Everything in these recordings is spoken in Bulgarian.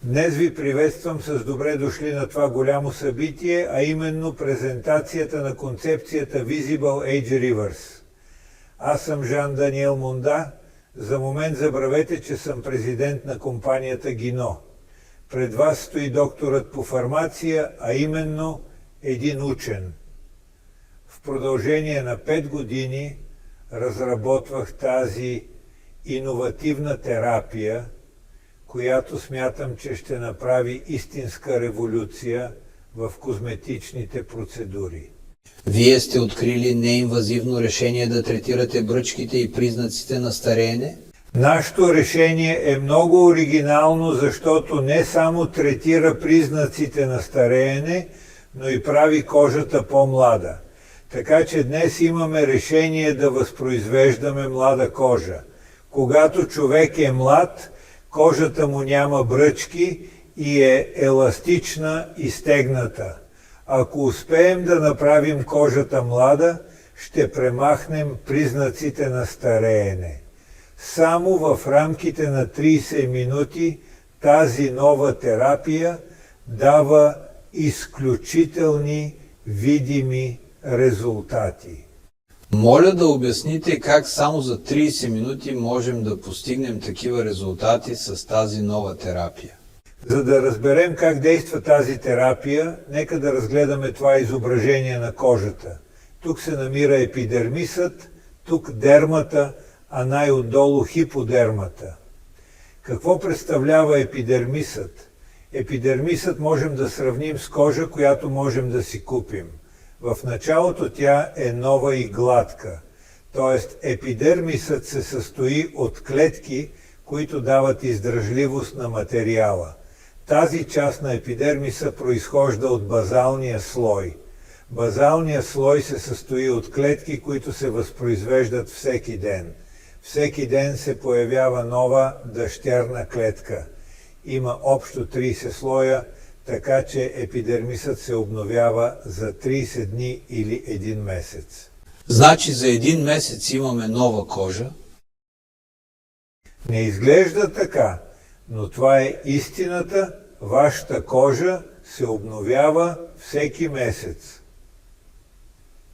Днес ви приветствам с добре дошли на това голямо събитие, а именно презентацията на концепцията Visible Age Reverse. Аз съм Жан Даниел Монда. За момент забравете, че съм президент на компанията Гино. Пред вас стои докторът по фармация, а именно един учен. В продължение на 5 години разработвах тази иновативна терапия, която смятам, че ще направи истинска революция в козметичните процедури. Вие сте открили неинвазивно решение да третирате бръчките и признаците на стареене? Нашето решение е много оригинално, защото не само третира признаците на стареене, но и прави кожата по-млада. Така че днес имаме решение да възпроизвеждаме млада кожа. Когато човек е млад, кожата му няма бръчки и е еластична и стегната. Ако успеем да направим кожата млада, ще премахнем признаците на стареене. Само в рамките на 30 минути тази нова терапия дава изключителни видими резултати. Моля да обясните как само за 30 минути можем да постигнем такива резултати с тази нова терапия. За да разберем как действа тази терапия, нека да разгледаме това изображение на кожата. Тук се намира епидермисът, тук дермата, а най-отдолу хиподермата. Какво представлява епидермисът? Епидермисът можем да сравним с кожа, която можем да си купим. В началото тя е нова и гладка, т.е. епидермисът се състои от клетки, които дават издръжливост на материала. Тази част на епидермиса произхожда от базалния слой. Базалният слой се състои от клетки, които се възпроизвеждат всеки ден. Всеки ден се появява нова дъщерна клетка. Има общо 30 слоя, така че епидермисът се обновява за 30 дни или 1 месец. Значи за 1 месец имаме нова кожа? Не изглежда така, но това е истината. Вашата кожа се обновява всеки месец.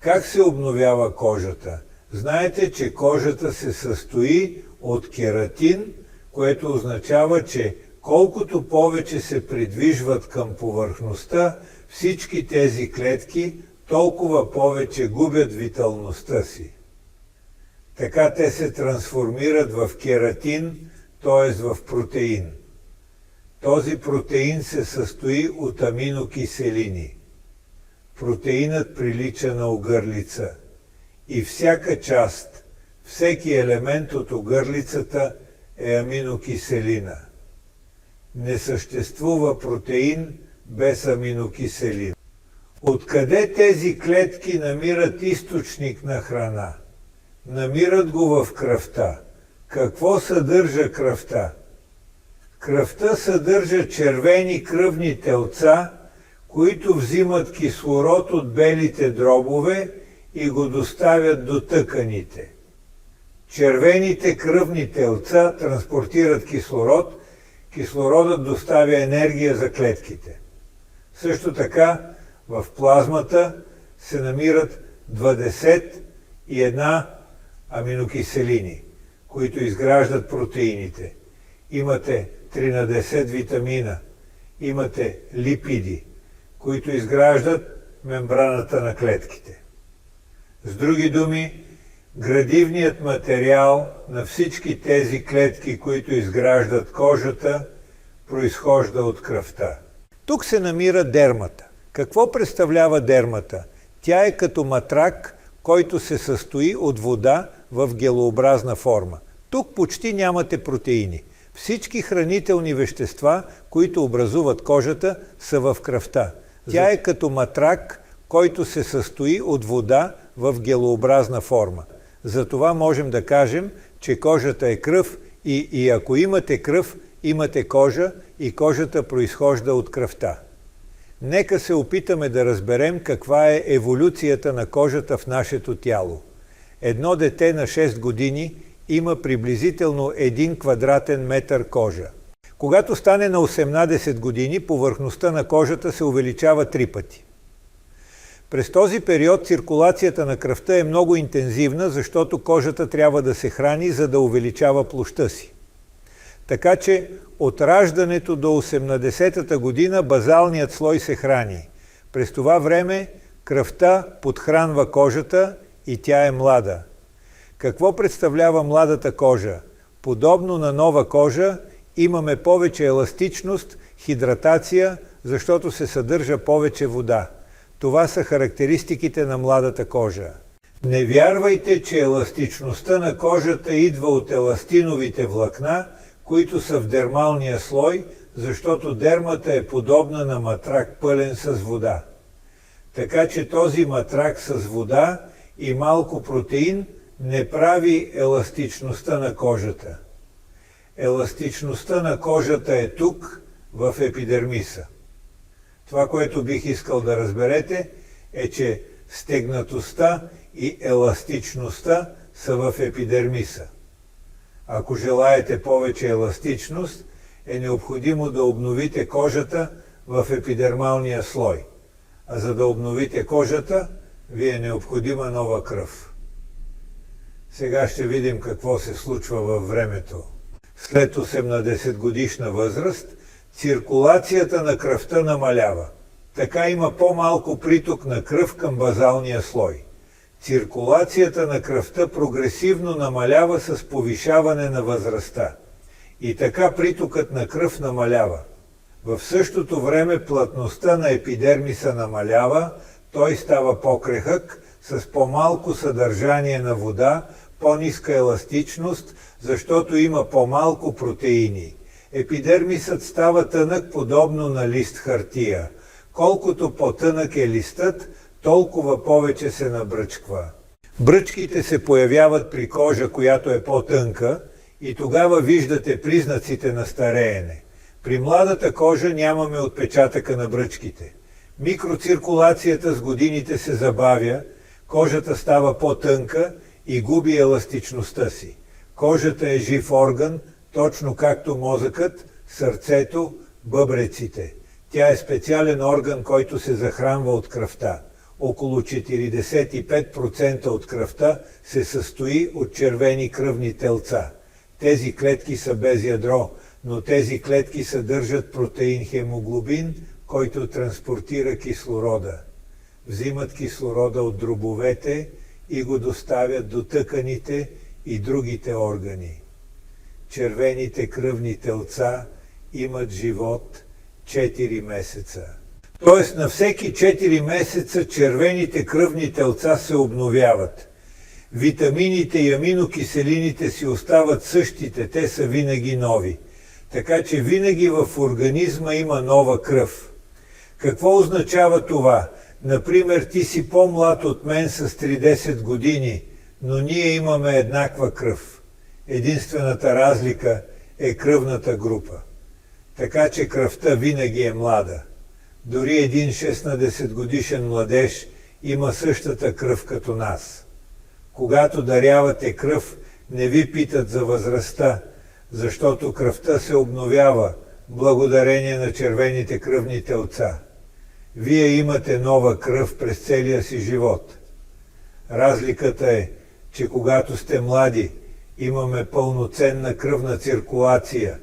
Как се обновява кожата? Знаете, че кожата се състои от кератин, което означава, че колкото повече се придвижват към повърхността всички тези клетки, толкова повече губят виталността си. Така те се трансформират в кератин, т.е. в протеин. Този протеин се състои от аминокиселини. Протеинът прилича на огърлица и всяка част, всеки елемент от огърлицата е аминокиселина. Не съществува протеин без аминокиселин. Откъде тези клетки намират източник на храна? Намират го в кръвта. Какво съдържа кръвта? Кръвта съдържа червени кръвни телца, които взимат кислород от белите дробове и го доставят до тъканите. Червените кръвни телца транспортират кислород, кислородът доставя енергия за клетките. Също така в плазмата се намират 21 аминокиселини, които изграждат протеините. Имате 13 витамина, имате липиди, които изграждат мембраната на клетките. С други думи, градивният материал на всички тези клетки, които изграждат кожата, произхожда от кръвта. Тук се намира дермата. Какво представлява дермата? Тя е като матрак, който се състои от вода в гелообразна форма. Тук почти нямате протеини. Всички хранителни вещества, които образуват кожата, са в кръвта. Тя е като матрак, който се състои от вода в гелообразна форма. Затова можем да кажем, че кожата е кръв и ако имате кръв, имате кожа и кожата произхожда от кръвта. Нека се опитаме да разберем каква е еволюцията на кожата в нашето тяло. Едно дете на 6 години има приблизително 1 квадратен метър кожа. Когато стане на 18 години, повърхността на кожата се увеличава 3 пъти. През този период циркулацията на кръвта е много интензивна, защото кожата трябва да се храни, за да увеличава площта си. Така че от раждането до 18-та година базалният слой се храни. През това време кръвта подхранва кожата и тя е млада. Какво представлява младата кожа? Подобно на нова кожа, имаме повече еластичност, хидратация, защото се съдържа повече вода. Това са характеристиките на младата кожа. Не вярвайте, че еластичността на кожата идва от еластиновите влакна, които са в дермалния слой, защото дермата е подобна на матрак пълен с вода. Така че този матрак с вода и малко протеин не прави еластичността на кожата. Еластичността на кожата е тук, в епидермиса. Това, което бих искал да разберете, е, че стегнатостта и еластичността са в епидермиса. Ако желаете повече еластичност, е необходимо да обновите кожата в епидермалния слой. А за да обновите кожата, ви е необходима нова кръв. Сега ще видим какво се случва във времето. След 18 годишна възраст, циркулацията на кръвта намалява. Така има по-малко приток на кръв към базалния слой. Циркулацията на кръвта прогресивно намалява с повишаване на възрастта. И така притокът на кръв намалява. В същото време плътността на епидермиса намалява, той става по-крехък, с по-малко съдържание на вода, по-ниска еластичност, защото има по-малко протеини. Епидермисът става тънък подобно на лист хартия. Колкото по-тънък е листът, толкова повече се набръчква. Бръчките се появяват при кожа, която е по-тънка, и тогава виждате признаците на стареене. При младата кожа нямаме отпечатъка на бръчките. Микроциркулацията с годините се забавя, кожата става по-тънка и губи еластичността си. Кожата е жив орган, точно както мозъкът, сърцето, бъбреците. Тя е специален орган, който се захранва от кръвта. Около 45% от кръвта се състои от червени кръвни телца. Тези клетки са без ядро, но тези клетки съдържат протеин хемоглобин, който транспортира кислорода. Взимат кислорода от дробовете и го доставят до тъканите и другите органи. Червените кръвни телца имат живот 4 месеца. Тоест на всеки 4 месеца червените кръвни телца се обновяват. Витамините и аминокиселините си остават същите, те са винаги нови. Така че винаги в организма има нова кръв. Какво означава това? Например, ти си по-млад от мен с 30 години, но ние имаме еднаква кръв. Единствената разлика е кръвната група. Така че кръвта винаги е млада. Дори един 16 годишен младеж има същата кръв като нас. Когато дарявате кръв, не ви питат за възрастта, защото кръвта се обновява благодарение на червените кръвни телца. Вие имате нова кръв през целия си живот. Разликата е, че когато сте млади, имаме пълноценна кръвна циркулация,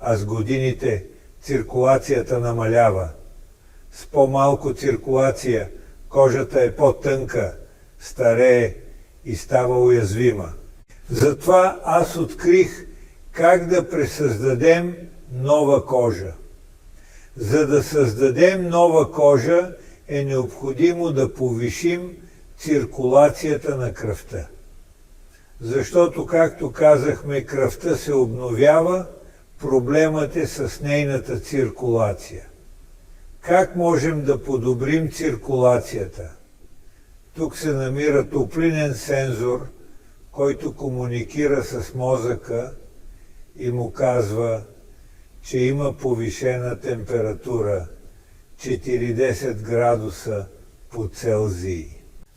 а с годините циркулацията намалява. С по-малко циркулация кожата е по-тънка, старее и става уязвима. Затова аз открих как да пресъздадем нова кожа. За да създадем нова кожа е необходимо да повишим циркулацията на кръвта. Защото, както казахме, кръвта се обновява, проблемът е с нейната циркулация. Как можем да подобрим циркулацията? Тук се намира топлинен сензор, който комуникира с мозъка и му казва, че има повишена температура 40 градуса по Целзий.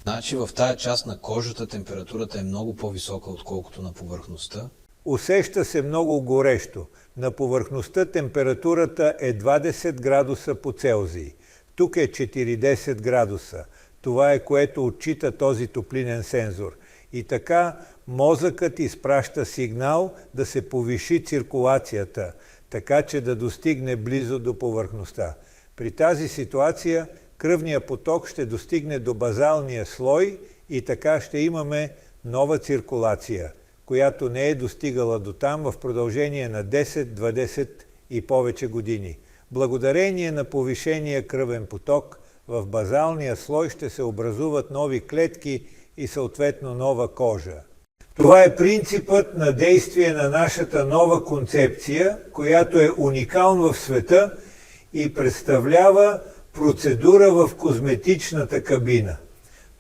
Значи в тая част на кожата температурата е много по-висока, отколкото на повърхността. Усеща се много горещо. На повърхността температурата е 20 градуса по Целзий. Тук е 40 градуса. Това е което отчита този топлинен сензор. И така мозъкът изпраща сигнал да се повиши циркулацията, така че да достигне близо до повърхността. При тази ситуация кръвният поток ще достигне до базалния слой и така ще имаме нова циркулация, която не е достигала до там в продължение на 10, 20 и повече години. Благодарение на повишения кръвен поток, в базалния слой ще се образуват нови клетки и съответно нова кожа. Това е принципът на действие на нашата нова концепция, която е уникална в света и представлява процедура в козметичната кабина.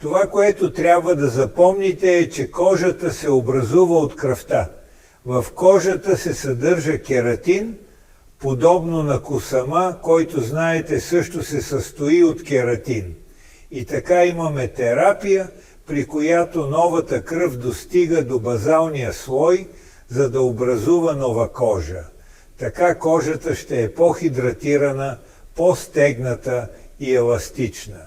Това, което трябва да запомните е, че кожата се образува от кръвта. В кожата се съдържа кератин, подобно на косама, който знаете също се състои от кератин. И така имаме терапия, при която новата кръв достига до базалния слой, за да образува нова кожа. Така кожата ще е по-хидратирана, по-стегната и еластична.